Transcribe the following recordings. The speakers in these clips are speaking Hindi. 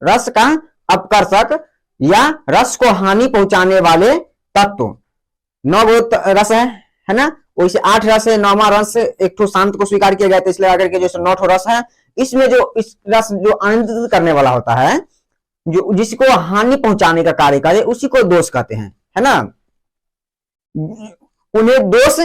रस का अपकर्षक या रस को हानि पहुंचाने वाले तत्व। 9 रस है ना, वैसे 8 रस है, 9वां रस एक ठो शांत को स्वीकार किया गया था, इसलिए आकर के जो 9 ठो रस है, इसमें जो इस रस जो आनंदित करने वाला होता है, जो जिसको हानि पहुंचाने का कार्य करे, उसी को दोष कहते हैं, है ना। उन्हें दोष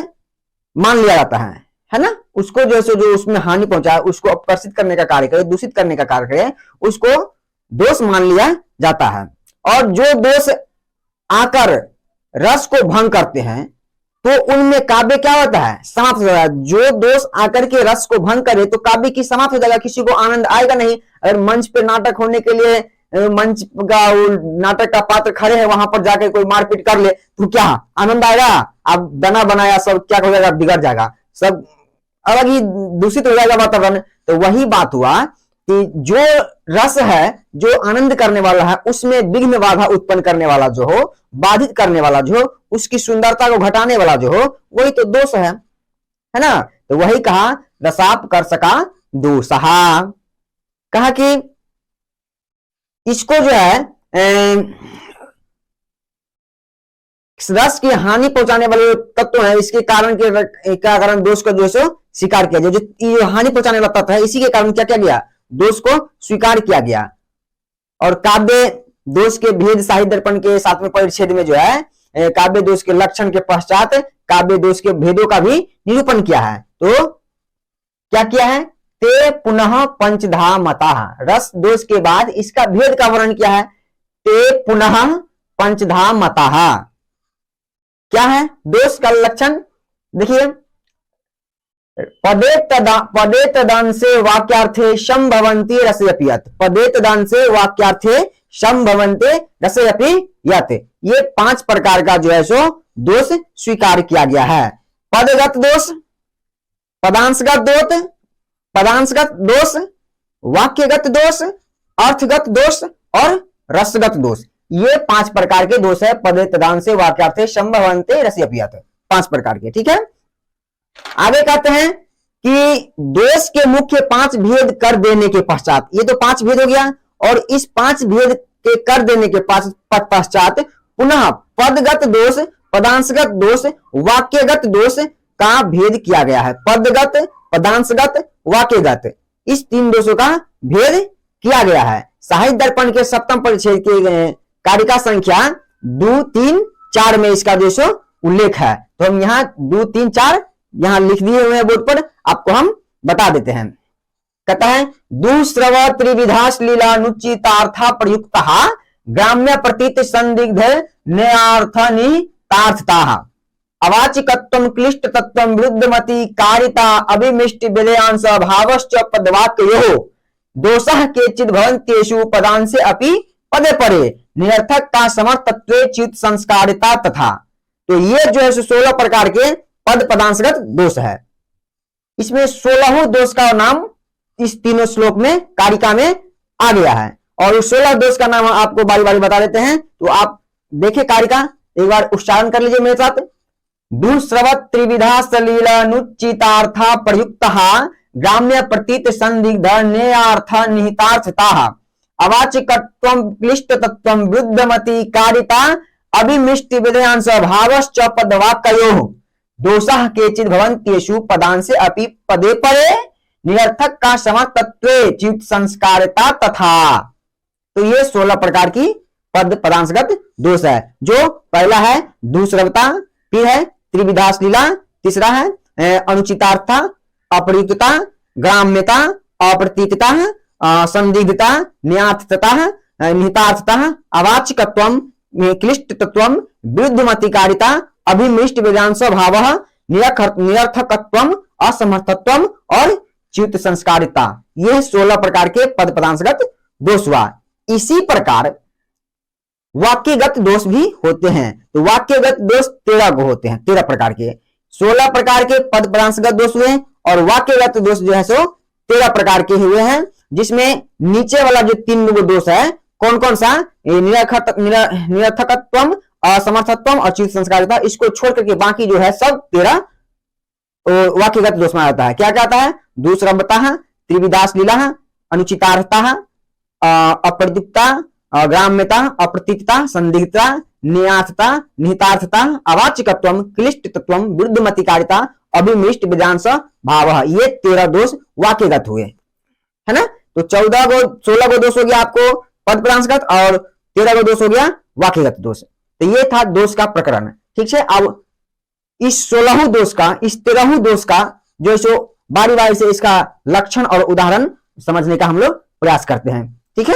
मान लिया जाता है ना। उसको जो उसमें हानि पहुंचाए, उसको अपकर्षित करने का कार्य करे, दूषित करने का कार्य करे, उसको दोष मान लिया जाता है। और जो दोष आकर रस को भंग करते हैं, तो उनमें काव्य क्या होता है, समाप्त हो जाएगा। जो दोष आकर के रस को भंग करे तो काव्य की समाप्त हो जाएगा, किसी को आनंद आएगा नहीं। अगर मंच पे नाटक होने के लिए मंच का नाटक का पात्र खड़े हैं, वहां पर जाकर कोई मारपीट कर ले तो क्या आनंद आएगा? अब बना बनाया सब क्या हो जाएगा, बिगड़ जाएगा, सब अलग ही दूषित हो जाएगा वातावरण। तो वही बात हुआ कि जो रस है, जो आनंद करने वाला है, उसमें विघ्न बाधा उत्पन्न करने वाला जो हो, बाधित करने वाला जो हो, उसकी सुंदरता को घटाने वाला जो हो, वही तो दोष है ना। तो वही कहा रसापकर्षका दोषहा, कहा कि इसको जो है रस की हानि पहुंचाने वाले तत्व है, इसके कारण के क्या कारण दोष को जो है स्वीकार किया गया। जो हानि पहुंचाने वाला तत्व है, इसी के कारण क्या किया गया, दोष को स्वीकार किया गया। और काव्य दोष के भेद साहित्य दर्पण के 7वें परिच्छेद में जो है काव्य दोष के लक्षण के पश्चात काव्य दोष के भेदों का भी निरूपण किया है। तो क्या किया है, ते पुनः पंचधा मता, रस दोष के बाद इसका भेद का वर्णन किया है। ते पुनः पंचधा मता, क्या है दोष का लक्षण, देखिए पदे तदांसे वाक्यार्थे संभवन्ति रसयपि यत्, पदे तदांसे वाक्यार्थे संभवन्ते रसयपि यत्, ये 5 प्रकार का जो है सो दोष स्वीकार किया गया है। पदगत दोष, पदांशगत दोष, वाक्यगत दोष, अर्थगत दोष और रसगत दोष, ये 5 प्रकार के दोष है। पदे तदांसे वाक्यार्थे संभवन्ते रसयपि यत्, 5 प्रकार के, ठीक है। आगे कहते हैं कि दोष के मुख्य 5 भेद कर देने के पश्चात, ये तो 5 भेद हो गया, और इस 5 भेद के कर देने के पश्चात पुनः पदगत दोष, पदांशगत दोष, वाक्यगत दोष का भेद किया गया है। पदगत, पदांशगत, वाक्यगत, इस 3 दोषों का भेद किया गया है। साहित्य दर्पण के 7वें परिच्छेद के कारिका संख्या 2, 3, 4 में इसका जो सो उल्लेख है। तो हम यहाँ 2, 3, 4 यहां लिख दिए हुए हैं बोर्ड पर, आपको हम बता देते हैं। कहता है दुश्रव त्रिविधाश लीलानुचितार्था प्रयुक्त ग्राम्य प्रतीत संदिग्ध न्यार्थनितार्थता अवाचिकत्वं क्लिष्टतत्वं विरुद्धमति कारिता अभिमिष्ट विलयांश भावश्च पदवाक्योः दोषः केचित् भवन्त्येषु पदांशे अपि पदे परे निरर्थक का समर्थत्वे चित्त संस्कारिता तथा। तो ये जो है 16 प्रकार के पद पदांशगत दोष है। इसमें 16 दोष का नाम इस तीनों श्लोक में कारिका में आ गया है, और उस 16 दोष का नाम आपको बारी बारी बता देते हैं। तो आप देखें कारिका, एक बार उच्चारण कर लीजिए मेरे साथ। दुश्रवत त्रिविधा सलीलानुचितार्था प्रयुक्त ग्राम्य प्रतीत संदिग्ध न्यार्थ निहितार्थता अवाचिकत्वं क्लिष्टतत्वं विरुद्धमति कारिता अभिमिष्ट विलयांश भावश्च पदवाक्योः दोषः केचित् भवन्त्येषु पदांशे अपि पदे परे निरर्थक का समर्थत्वे चित्त संस्कारिता तथा। तो ये 16 प्रकार की पद पदांशगत दोष है। जो पहला है दुश्रवता, फिर है त्रिविधाश्लीला, तीसरा है अनुचितार्था, अप्रयुक्तता, ग्राम्यता, अप्रतीतता, संदिग्धता, न्यार्थता, निहितार्थता, अवाचिकत्वं, क्लिष्टतत्वं, विरुद्धमतिकारिता, अभिमिष्ट वेदांश भावः, निरर्थकत्वं, असमर्थत्वं और चित्त संस्कारिता। ये 16 प्रकार के पद पदांशगत दोष हुआ। इसी प्रकार वाक्यगत दोष भी होते हैं। तो वाक्यगत दोष 13 को होते हैं, 13 प्रकार के। 16 प्रकार के पद पदांशगत दोष हुए और वाक्यगत दोष जो है सो 13 प्रकार के हुए हैं, जिसमें नीचे वाला जो 3 दोष है कौन कौन सा, निरर्थकत्वम, असमर्थत्वम और चित्त संस्कारिता, इसको छोड़ करके बाकी जो है सब 13 वाक्यगत दोष में आता है। क्या क्या आता है? दुश्रवता, त्रिविधाश्लीला, अनुचितार्थता, अप्रतिपता, ग्राम्यता, अप्रतीकता, संदिग्धता, न्यार्थता, निहितार्थता, अवाच्यकत्वम, क्लिष्टतत्वम, विरुद्धमतिकारिता, अभिमिष्ट विधांश भाव, ये 13 दोष वाक्यगत हुए, है ना। तो 16 गो दोष हो गया आपको पद पदांशगत और 13 गो दोष हो गया वाक्यगत दोष। तो ये था दोष का प्रकरण, ठीक है। अब इस 16 दोष का, इस 13 दोष का जो सो बारी बारी से इसका लक्षण और उदाहरण समझने का हम लोग प्रयास करते हैं, ठीक है।